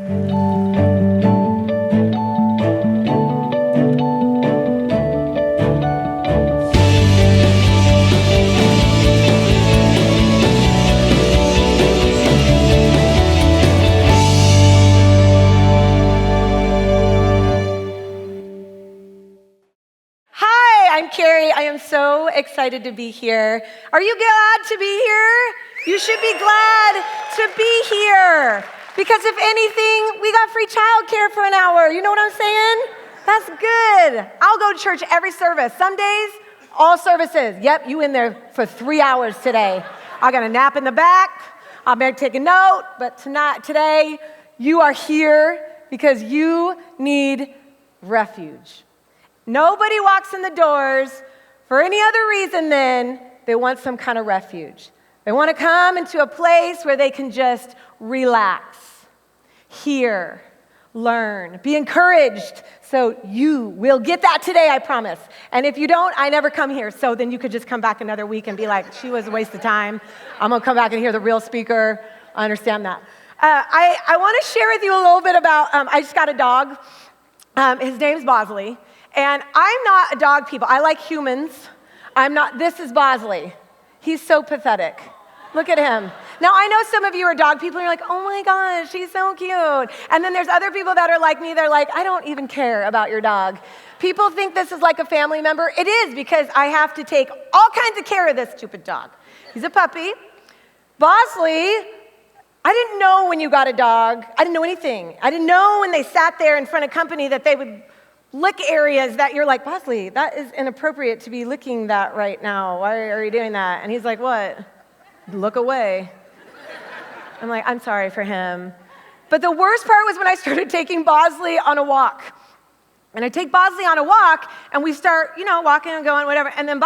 I'm Karrie. I am so excited to be here. Are you glad to be here? You should be glad to be here. Because if anything, we got free childcare for an hour. You know what I'm saying? That's good. I'll go to church every service. Some days, all services. Yep, you in there for 3 hours today. I got a nap in the back. I better take a note. But today, you are here because you need refuge. Nobody walks in the doors for any other reason than they want some kind of refuge. They want to come into a place where they can just relax, hear, learn, be encouraged. So you will get that today, I promise. And if you don't, I never come here. So then you could just come back another week and be like, she was a waste of time. I'm going to come back and hear the real speaker. I understand that. I want to share with you a little bit about, I just got a dog. His name's Bosley. And I'm not a dog people. I like humans. This is Bosley. He's so pathetic. Look at him. Now, I know some of you are dog people, and you're like, oh my gosh, he's so cute. And then there's other people that are like me, they're like, I don't even care about your dog. People think this is like a family member. It is, because I have to take all kinds of care of this stupid dog. He's a puppy. Bosley, I didn't know when you got a dog. I didn't know anything. I didn't know when they sat there in front of company that they would lick areas that you're like, Bosley, that is inappropriate to be licking that right now. Why are you doing that? And he's like, what? Look away. I'm like, I'm sorry for him. But the worst part was when I started taking Bosley on a walk. And I take Bosley on a walk, and we start, walking and going, whatever. And then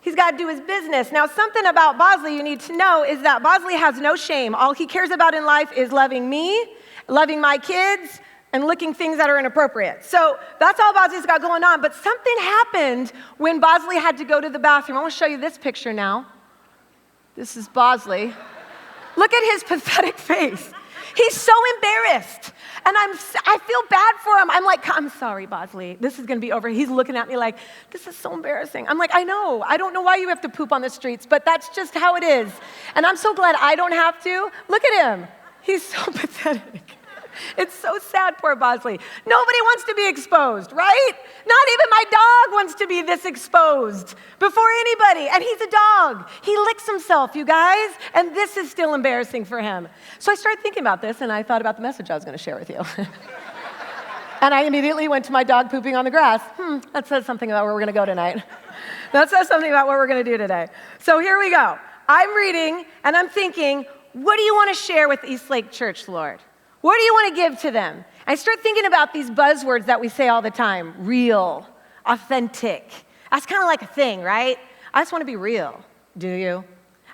he's got to do his business. Now, something about Bosley you need to know is that Bosley has no shame. All he cares about in life is loving me, loving my kids, and licking things that are inappropriate. So that's all Bosley's got going on. But something happened when Bosley had to go to the bathroom. I want to show you this picture now. This is Bosley. Look at his pathetic face. He's so embarrassed. And I feel bad for him. I'm like, I'm sorry, Bosley. This is going to be over. He's looking at me like, this is so embarrassing. I'm like, I know. I don't know why you have to poop on the streets, but that's just how it is. And I'm so glad I don't have to. Look at him. He's so pathetic. It's so sad, poor Bosley. Nobody wants to be exposed, right? Not even my dog wants to be this exposed before anybody. And he's a dog. He licks himself, you guys. And this is still embarrassing for him. So I started thinking about this, and I thought about the message I was going to share with you. And I immediately went to my dog pooping on the grass. That says something about where we're going to go tonight. That says something about what we're going to do today. So here we go. I'm reading, and I'm thinking, what do you want to share with EastLake Church, Lord? What do you want to give to them? I start thinking about these buzzwords that we say all the time. Real, authentic. That's kind of like a thing, right? I just want to be real. Do you?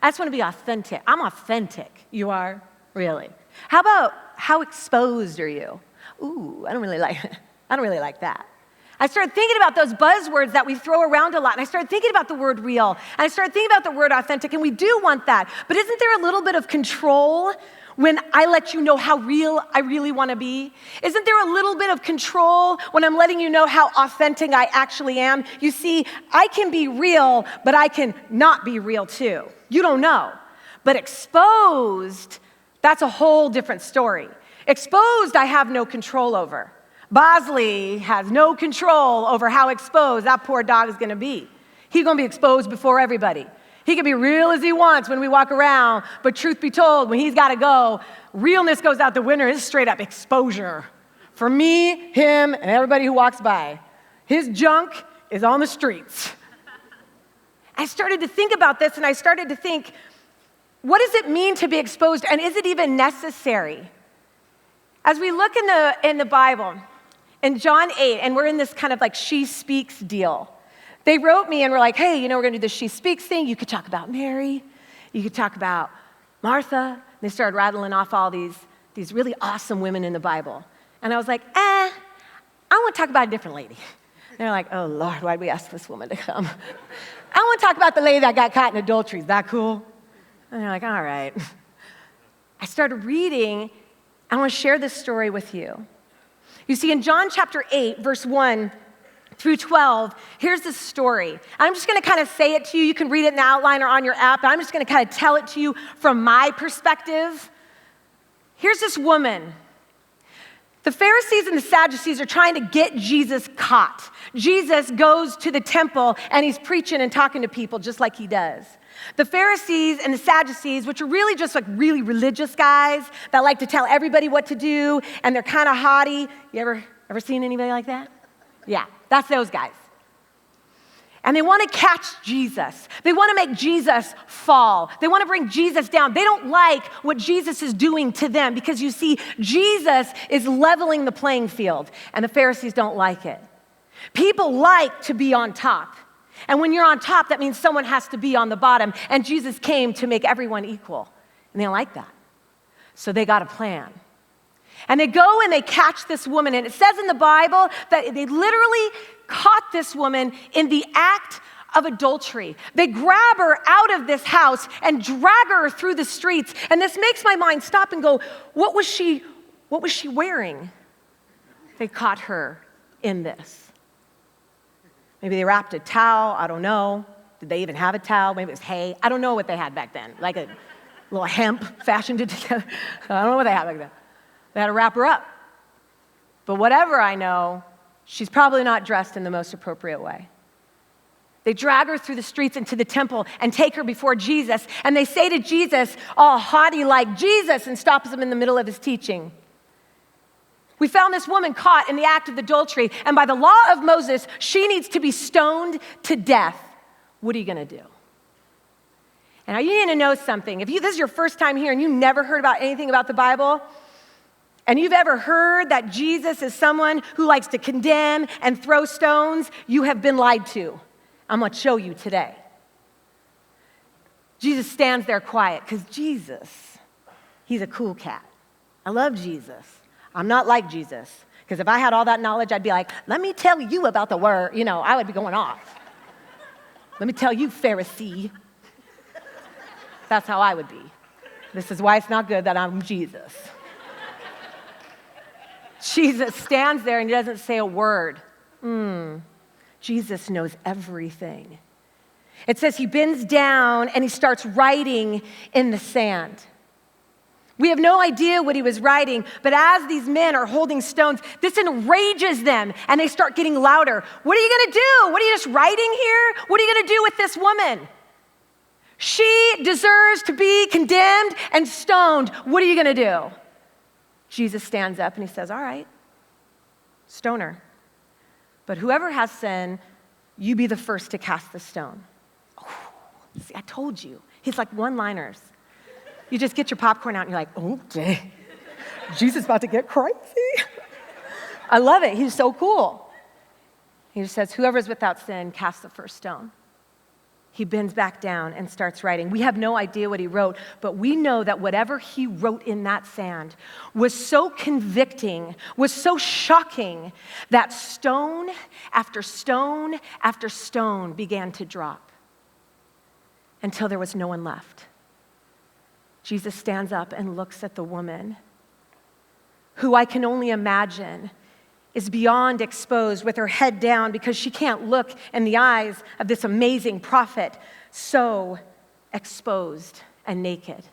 I just want to be authentic. I'm authentic. You are? Really? How about how exposed are you? Ooh, I don't really like that. I started thinking about those buzzwords that we throw around a lot, and I started thinking about the word real, and I started thinking about the word authentic, and we do want that. But isn't there a little bit of control when I let you know how real I really want to be? Isn't there a little bit of control when I'm letting you know how authentic I actually am? You see, I can be real, but I can not be real too. You don't know. But exposed, that's a whole different story. Exposed, I have no control over. Bosley has no control over how exposed that poor dog is going to be. He's going to be exposed before everybody. He can be real as he wants when we walk around, but truth be told, when he's got to go, realness goes out the window. It's straight up exposure. For me, him, and everybody who walks by. His junk is on the streets. I started to think about this, and I started to think, what does it mean to be exposed, and is it even necessary? As we look in the Bible, in John 8, and we're in this kind of like she speaks deal. They wrote me and were like, hey, we're going to do this she speaks thing. You could talk about Mary. You could talk about Martha. And they started rattling off all these really awesome women in the Bible. And I was like, I want to talk about a different lady. And they're like, oh, Lord, why'd we ask this woman to come? I want to talk about the lady that got caught in adultery. Is that cool? And they're like, all right. I started reading, I want to share this story with you. You see, in John chapter 8, verse 1 through 12, here's the story. I'm just going to kind of say it to you. You can read it in the outline or on your app, but I'm just going to kind of tell it to you from my perspective. Here's this woman. The Pharisees and the Sadducees are trying to get Jesus caught. Jesus goes to the temple and he's preaching and talking to people just like he does. The Pharisees and the Sadducees, which are really just like really religious guys that like to tell everybody what to do, and they're kind of haughty. You ever seen anybody like that? Yeah, that's those guys. And they want to catch Jesus. They want to make Jesus fall. They want to bring Jesus down. They don't like what Jesus is doing to them because you see, Jesus is leveling the playing field, and the Pharisees don't like it. People like to be on top. And when you're on top, that means someone has to be on the bottom. And Jesus came to make everyone equal. And they don't like that. So they got a plan. And they go and they catch this woman. And it says in the Bible that they literally caught this woman in the act of adultery. They grab her out of this house and drag her through the streets. And this makes my mind stop and go, what was she wearing? They caught her in this. Maybe they wrapped a towel, I don't know. Did they even have a towel? Maybe it was hay. I don't know what they had back then, like a little hemp fashioned it together. I don't know what they had back then. They had to wrap her up. But whatever I know, she's probably not dressed in the most appropriate way. They drag her through the streets into the temple and take her before Jesus, and they say to Jesus, all haughty like Jesus, and stops him in the middle of his teaching. We found this woman caught in the act of adultery, and by the law of Moses, she needs to be stoned to death. What are you going to do? And now you need to know something. If this is your first time here and you never heard about anything about the Bible, and you've ever heard that Jesus is someone who likes to condemn and throw stones, you have been lied to. I'm going to show you today. Jesus stands there quiet because Jesus, he's a cool cat. I love Jesus. I'm not like Jesus, because if I had all that knowledge, I'd be like, let me tell you about the word. I would be going off. Let me tell you, Pharisee. That's how I would be. This is why it's not good that I'm Jesus. Jesus stands there and he doesn't say a word. Jesus knows everything. It says he bends down and he starts writing in the sand. We have no idea what he was writing, but as these men are holding stones, this enrages them, and they start getting louder. What are you going to do? What are you just writing here? What are you going to do with this woman? She deserves to be condemned and stoned. What are you going to do? Jesus stands up and he says, all right, stone her. But whoever has sin, you be the first to cast the stone. Oh, see, I told you. He's like one-liners. You just get your popcorn out and you're like, oh, dang. Jesus is about to get crazy. I love it. He's so cool. He just says, whoever is without sin, cast the first stone. He bends back down and starts writing. We have no idea what he wrote, but we know that whatever he wrote in that sand was so convicting, was so shocking, that stone after stone after stone began to drop until there was no one left. Jesus stands up and looks at the woman, who I can only imagine is beyond exposed with her head down because she can't look in the eyes of this amazing prophet, so exposed and naked.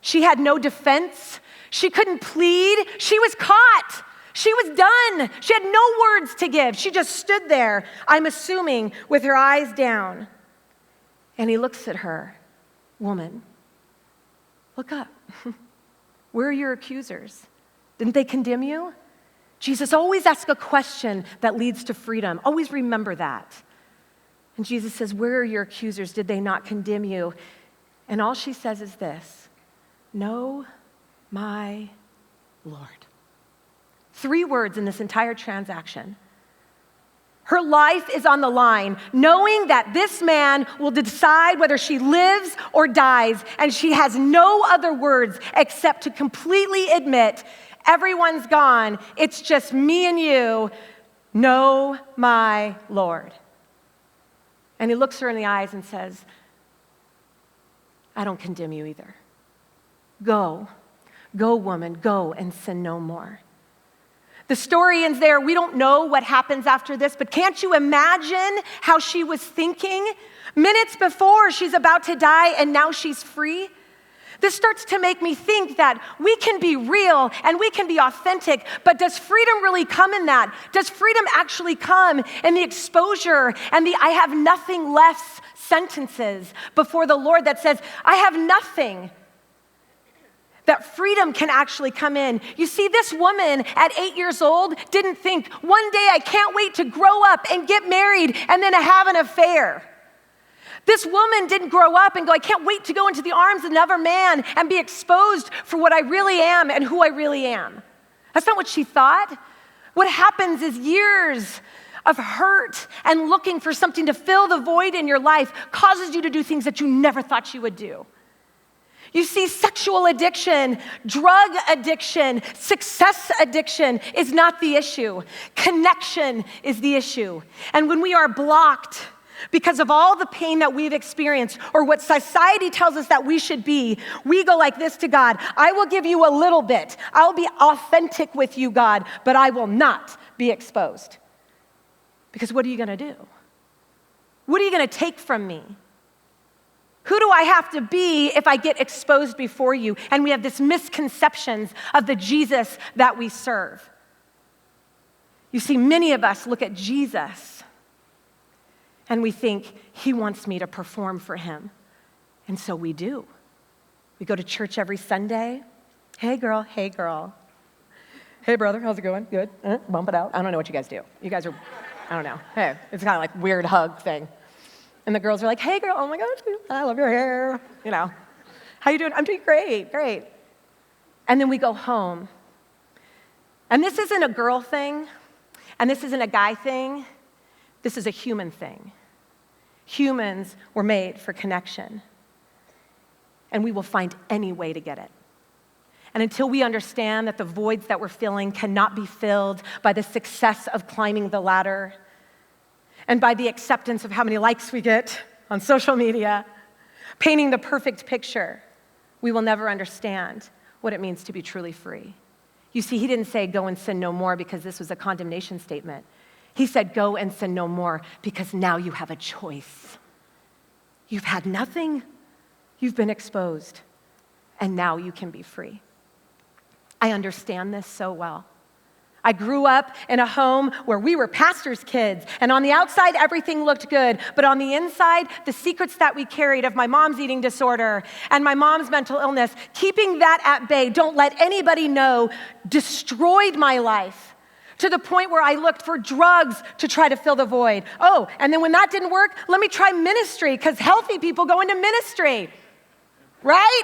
She had no defense. She couldn't plead. She was caught. She was done. She had no words to give. She just stood there, I'm assuming, with her eyes down. And he looks at her, woman, look up. Where are your accusers? Didn't they condemn you? Jesus always asks a question that leads to freedom. Always remember that. And Jesus says, where are your accusers? Did they not condemn you? And all she says is this, no, my Lord. 3 words in this entire transaction. Her life is on the line, knowing that this man will decide whether she lives or dies, and she has no other words except to completely admit, everyone's gone, it's just me and you, know my Lord. And he looks her in the eyes and says, I don't condemn you either. Go Go, woman, go and sin no more. The story ends there. We don't know what happens after this, but can't you imagine how she was thinking minutes before she's about to die and now she's free? This starts to make me think that we can be real and we can be authentic, but does freedom really come in that? Does freedom actually come in the exposure and the I have nothing less sentences before the Lord that says, I have nothing? That freedom can actually come in. You see, this woman at 8 years old didn't think, one day I can't wait to grow up and get married and then have an affair. This woman didn't grow up and go, I can't wait to go into the arms of another man and be exposed for what I really am and who I really am. That's not what she thought. What happens is years of hurt and looking for something to fill the void in your life causes you to do things that you never thought you would do. You see, sexual addiction, drug addiction, success addiction is not the issue. Connection is the issue. And when we are blocked because of all the pain that we've experienced or what society tells us that we should be, we go like this to God. I will give you a little bit. I'll be authentic with you, God, but I will not be exposed. Because what are you going to do? What are you going to take from me? Who do I have to be if I get exposed before you? And we have this misconceptions of the Jesus that we serve. You see, many of us look at Jesus and we think, he wants me to perform for him. And so we do. We go to church every Sunday. Hey, girl. Hey, girl. Hey, brother. How's it going? Good. Bump it out. I don't know what you guys do. You guys are, I don't know. Hey, it's kind of like weird hug thing. And the girls are like, hey, girl, oh my gosh, I love your hair. You know, how you doing? I'm doing great, great. And then we go home. And this isn't a girl thing, and this isn't a guy thing. This is a human thing. Humans were made for connection. And we will find any way to get it. And until we understand that the voids that we're filling cannot be filled by the success of climbing the ladder, and by the acceptance of how many likes we get on social media, painting the perfect picture, we will never understand what it means to be truly free. You see, he didn't say go and sin no more because this was a condemnation statement. He said go and sin no more because now you have a choice. You've had nothing, you've been exposed, and now you can be free. I understand this so well. I grew up in a home where we were pastors' kids, and on the outside, everything looked good, but on the inside, the secrets that we carried of my mom's eating disorder and my mom's mental illness, keeping that at bay, don't let anybody know, destroyed my life to the point where I looked for drugs to try to fill the void. Oh, and then when that didn't work, let me try ministry, because healthy people go into ministry, right?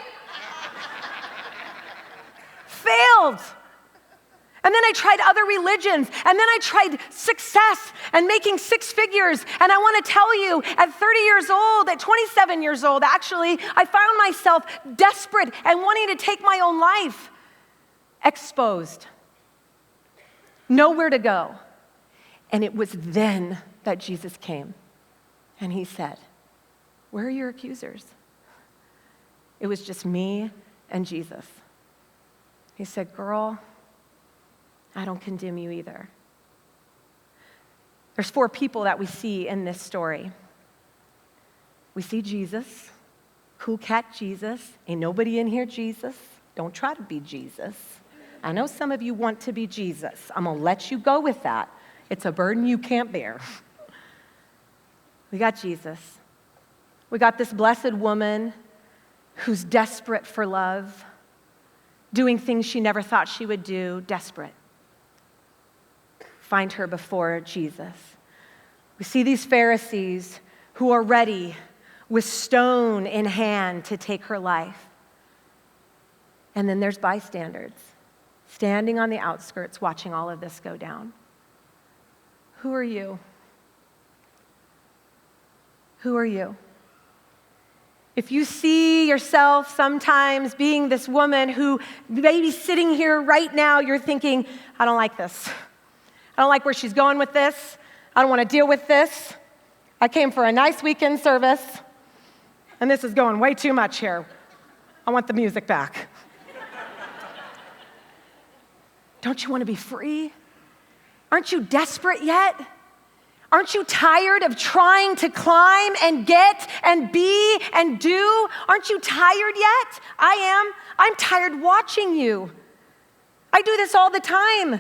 Failed. And then I tried other religions, and then I tried success and making six figures. And I want to tell you, at 30 years old, at 27 years old, actually, I found myself desperate and wanting to take my own life. Exposed. Nowhere to go. And it was then that Jesus came. And he said, where are your accusers? It was just me and Jesus. He said, girl, I don't condemn you either. There's four people that we see in this story. We see Jesus, cool cat Jesus. Ain't nobody in here Jesus. Don't try to be Jesus. I know some of you want to be Jesus. I'm going to let you go with that. It's a burden you can't bear. We got Jesus. We got this blessed woman who's desperate for love, doing things she never thought she would do, desperate. Find her before Jesus. We see these Pharisees who are ready with stone in hand to take her life. And then there's bystanders standing on the outskirts watching all of this go down. Who are you? Who are you? If you see yourself sometimes being this woman who maybe sitting here right now, you're thinking, I don't like this. I don't like where she's going with this. I don't want to deal with this. I came for a nice weekend service, and this is going way too much here. I want the music back. Don't you want to be free? Aren't you desperate yet? Aren't you tired of trying to climb and get and be and do? Aren't you tired yet? I am. I'm tired watching you. I do this all the time.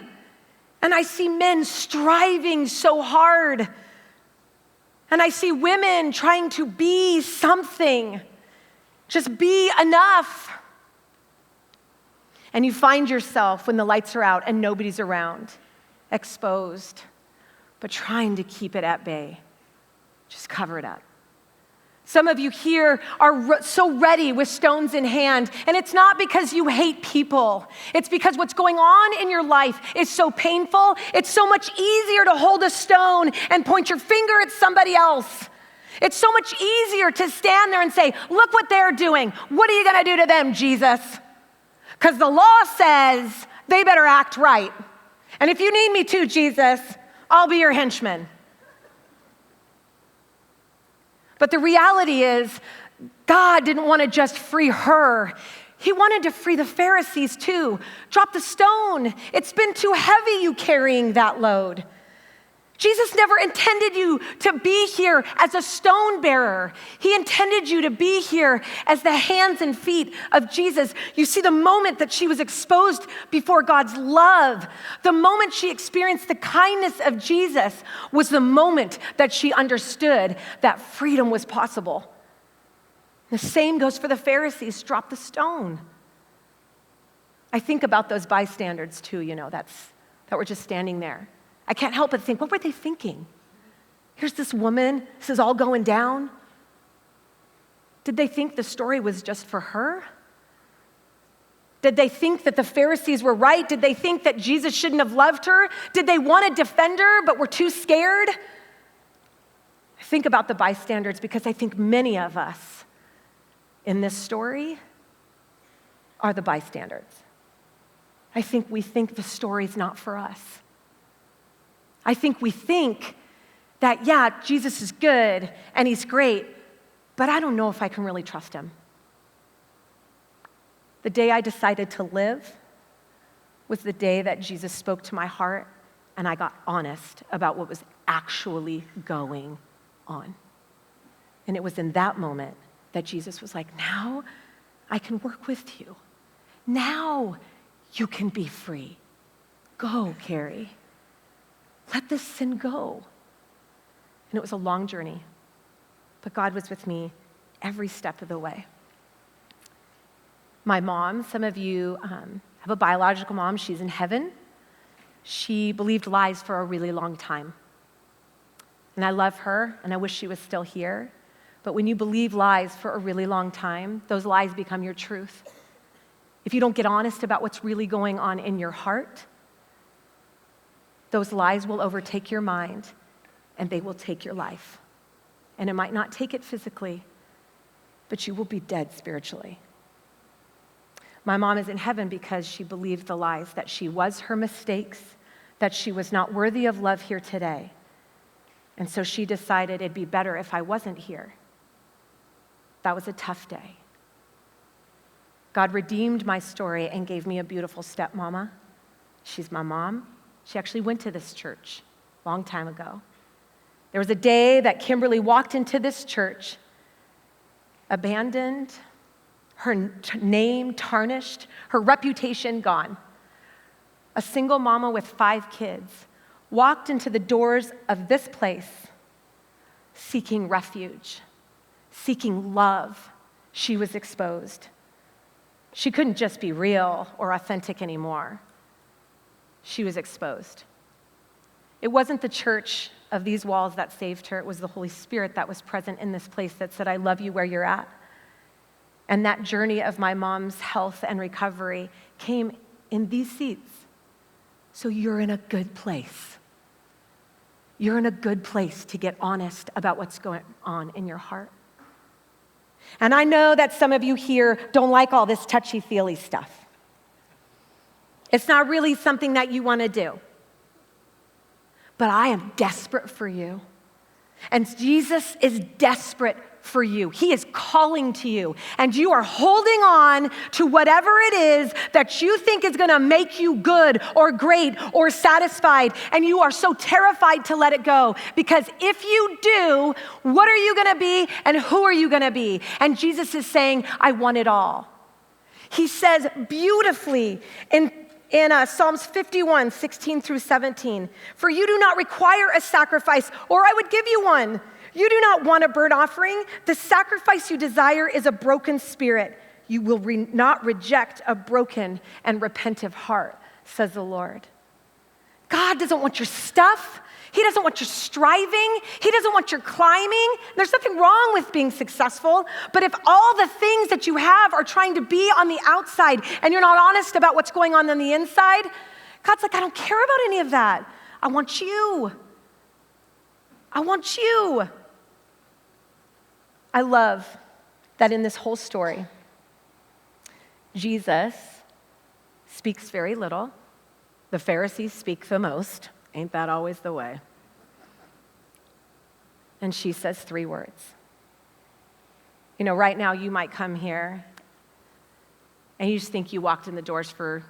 And I see men striving so hard. And I see women trying to be something. Just be enough. And you find yourself when the lights are out and nobody's around, exposed, but trying to keep it at bay. Just cover it up. Some of you here are so ready with stones in hand, and it's not because you hate people. It's because what's going on in your life is so painful. It's so much easier to hold a stone and point your finger at somebody else. It's so much easier to stand there and say, look what they're doing. What are you going to do to them, Jesus? Because the law says they better act right. And if you need me to, Jesus, I'll be your henchman. But the reality is, God didn't want to just free her. He wanted to free the Pharisees too. Drop the stone. It's been too heavy, you carrying that load. Jesus never intended you to be here as a stone bearer. He intended you to be here as the hands and feet of Jesus. You see, the moment that she was exposed before God's love, the moment she experienced the kindness of Jesus, was the moment that she understood that freedom was possible. The same goes for the Pharisees. Drop the stone. I think about those bystanders too, that were just standing there. I can't help but think, what were they thinking? Here's this woman, this is all going down. Did they think the story was just for her? Did they think that the Pharisees were right? Did they think that Jesus shouldn't have loved her? Did they want to defend her but were too scared? I think about the bystanders because I think many of us in this story are the bystanders. I think we think the story's not for us. I think we think that, yeah, Jesus is good and he's great, but I don't know if I can really trust him. The day I decided to live was the day that Jesus spoke to my heart and I got honest about what was actually going on. And it was in that moment that Jesus was like, now I can work with you. Now you can be free. Go, Karrie. Let this sin go. And it was a long journey, but God was with me every step of the way. My mom, some of you have a biological mom. She's in heaven. She believed lies for a really long time. And I love her, and I wish she was still here. But when you believe lies for a really long time, those lies become your truth. If you don't get honest about what's really going on in your heart, those lies will overtake your mind, and they will take your life. And it might not take it physically, but you will be dead spiritually. My mom is in heaven because she believed the lies, that she was her mistakes, that she was not worthy of love here today. And so she decided it'd be better if I wasn't here. That was a tough day. God redeemed my story and gave me a beautiful stepmama. She's my mom. She actually went to this church a long time ago. There was a day that Kimberly walked into this church, abandoned, her name tarnished, her reputation gone. A single mama with 5 kids walked into the doors of this place seeking refuge, seeking love. She was exposed. She couldn't just be real or authentic anymore. She was exposed. It wasn't the church of these walls that saved her. It was the Holy Spirit that was present in this place that said, I love you where you're at. And that journey of my mom's health and recovery came in these seats. So you're in a good place. You're in a good place to get honest about what's going on in your heart. And I know that some of you here don't like all this touchy-feely stuff. It's not really something that you want to do. But I am desperate for you. And Jesus is desperate for you. He is calling to you, and you are holding on to whatever it is that you think is gonna make you good or great or satisfied, and you are so terrified to let it go, because if you do, what are you gonna be and who are you gonna be? And Jesus is saying, I want it all. He says beautifully in Psalms 51, 16 through 17, for you do not require a sacrifice, or I would give you one. You do not want a burnt offering. The sacrifice you desire is a broken spirit. You will not reject a broken and repentive heart, says the Lord. God doesn't want your stuff. He doesn't want your striving. He doesn't want your climbing. There's nothing wrong with being successful, but if all the things that you have are trying to be on the outside and you're not honest about what's going on the inside, God's like, I don't care about any of that. I want you. I want you. I love that in this whole story, Jesus speaks very little. The Pharisees speak the most. Ain't that always the way? And she says 3 words. You know, right now you might come here and you just think you walked in the doors for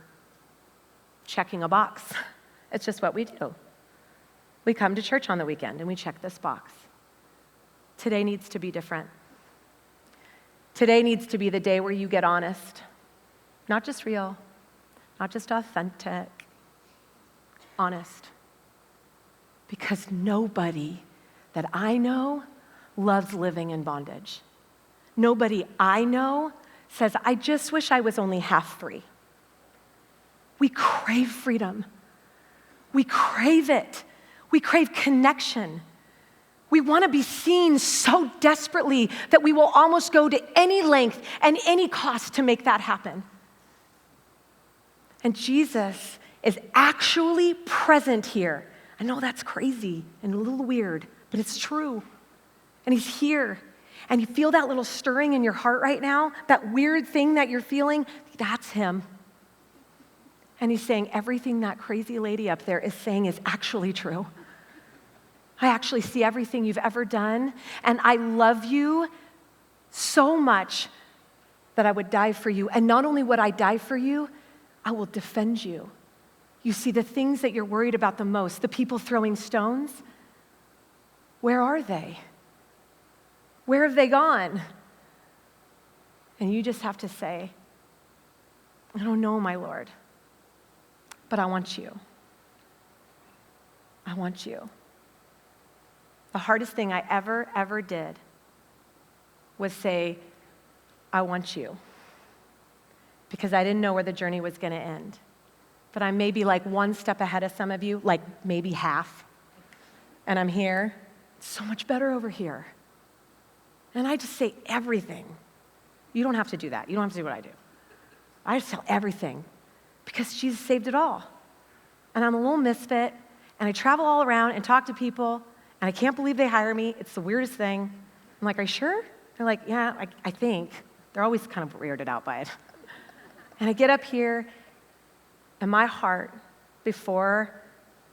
checking a box. It's just what we do. We come to church on the weekend and we check this box. Today needs to be different. Today needs to be the day where you get honest. Not just real, not just authentic, honest. Because nobody that I know loves living in bondage. Nobody I know says, I just wish I was only half free. We crave freedom. We crave it. We crave connection. We want to be seen so desperately that we will almost go to any length and any cost to make that happen. And Jesus is actually present here. I know that's crazy and a little weird, but it's true. And he's here. And you feel that little stirring in your heart right now, that weird thing that you're feeling, that's him. And he's saying everything that crazy lady up there is saying is actually true. I actually see everything you've ever done, and I love you so much that I would die for you. And not only would I die for you, I will defend you. You see, the things that you're worried about the most, the people throwing stones, where are they? Where have they gone? And you just have to say, I don't know, my Lord, but I want you. I want you. The hardest thing I ever did was say, I want you, because I didn't know where the journey was going to end. But I'm maybe like one step ahead of some of you, like maybe half. And I'm here. It's so much better over here. And I just say everything. You don't have to do that. You don't have to do what I do. I just tell everything because Jesus saved it all. And I'm a little misfit, and I travel all around and talk to people, and I can't believe they hire me. It's the weirdest thing. I'm like, are you sure? They're like, yeah, I think. They're always kind of weirded out by it. And I get up here, and my heart, before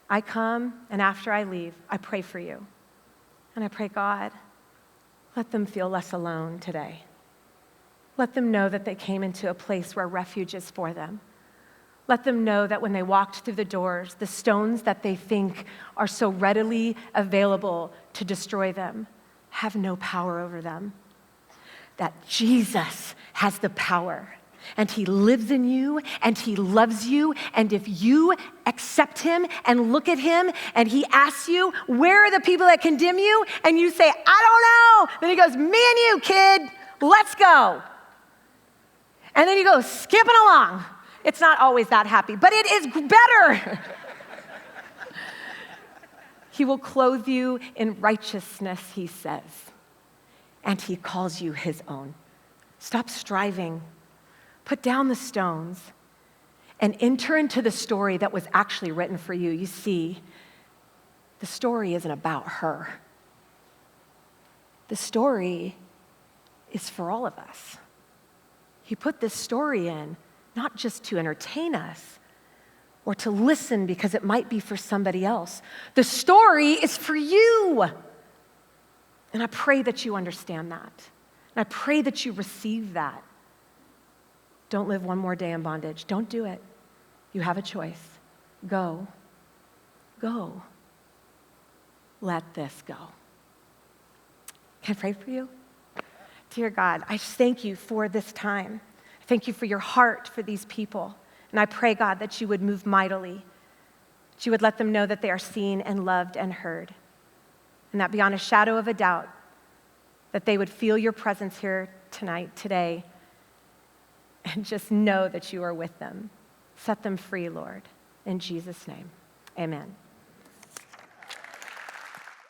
I come and after I leave, I pray for you. And I pray, God, let them feel less alone today. Let them know that they came into a place where refuge is for them. Let them know that when they walked through the doors, the stones that they think are so readily available to destroy them have no power over them. That Jesus has the power, and he lives in you, and he loves you, and if you accept him and look at him, and he asks you, where are the people that condemn you? And you say, I don't know. Then he goes, me and you, kid, let's go. And then you go skipping along. It's not always that happy, but it is better. He will clothe you in righteousness, he says, and he calls you his own. Stop striving. Put down the stones and enter into the story that was actually written for you. You see, the story isn't about her. The story is for all of us. He put this story in not just to entertain us or to listen because it might be for somebody else. The story is for you. And I pray that you understand that. And I pray that you receive that. Don't live one more day in bondage. Don't do it. You have a choice. Go. Go. Let this go. Can I pray for you? Dear God, I just thank you for this time. Thank you for your heart for these people. And I pray, God, that you would move mightily, that you would let them know that they are seen and loved and heard, and that beyond a shadow of a doubt, that they would feel your presence here tonight, today, and just know that you are with them. Set them free, Lord. In Jesus' name, amen.